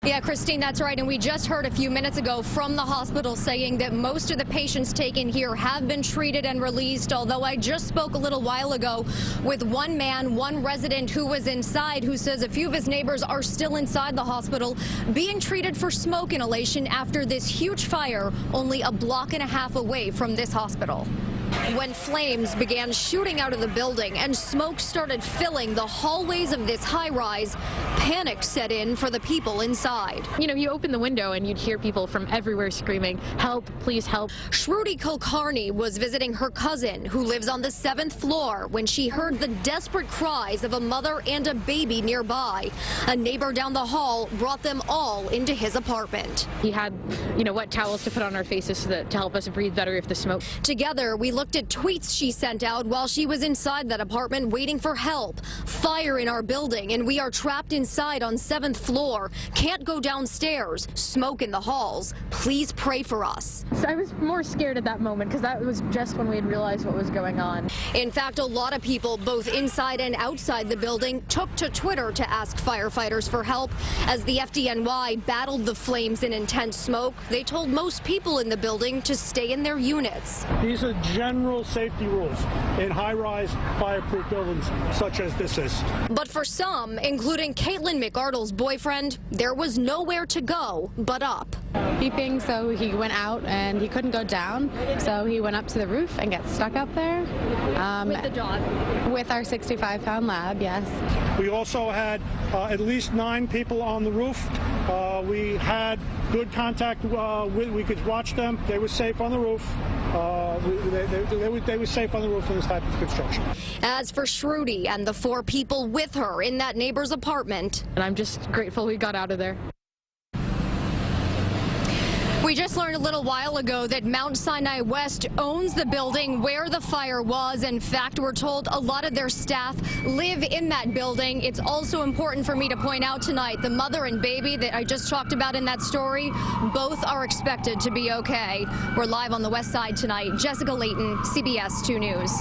Yeah, Christine, that's right. And we just heard a few minutes ago from the hospital saying that most of the patients taken here have been treated and released, although I just spoke a little while ago with one man, one resident who was inside, who says a few of his neighbors are still inside the hospital being treated for smoke inhalation after this huge fire only a block and a half away from this hospital. When flames began shooting out of the building and smoke started filling the hallways of this high-rise, panic set in for the people inside. You know, you open the window and you'd hear people from everywhere screaming, "Help, please help." Shruti Kulkarni was visiting her cousin, who lives on the 7th floor, when she heard the desperate cries of a mother and a baby nearby. A neighbor down the hall brought them all into his apartment. He had, wet towels to put on our faces to help us breathe better if the smoke. Together, we looked at tweets she sent out while she was inside that apartment waiting for help. Fire in our building, and we are trapped inside on 7th floor. Can't go downstairs. Smoke in the halls. Please pray for us. So I was more scared at that moment because that was just when we had realized what was going on. In fact, a lot of people, both inside and outside the building, took to Twitter to ask firefighters for help. As the FDNY battled the flames and intense smoke, they told most people in the building to stay in their units. These are general safety rules in high-rise fireproof buildings such as this is. But for some, including Caitlin McArdle's boyfriend, there was nowhere to go but up. Beeping, so he went out and he couldn't go down, so he went up to the roof and got stuck up there. With the dog? With our 65-pound lab, yes. We also had at least 9 people on the roof. We had good contact we could watch them. They were safe on the roof. They were safe on the roof in this type of construction. As for Shruti and the 4 people with her in that neighbor's apartment. And I'm just grateful we got out of there. We just learned a little while ago that Mount Sinai West owns the building where the fire was. In fact, we're told a lot of their staff live in that building. It's also important for me to point out tonight, the mother and baby that I just talked about in that story, both are expected to be okay. We're live on the west side tonight. Jessica Layton, CBS 2 News.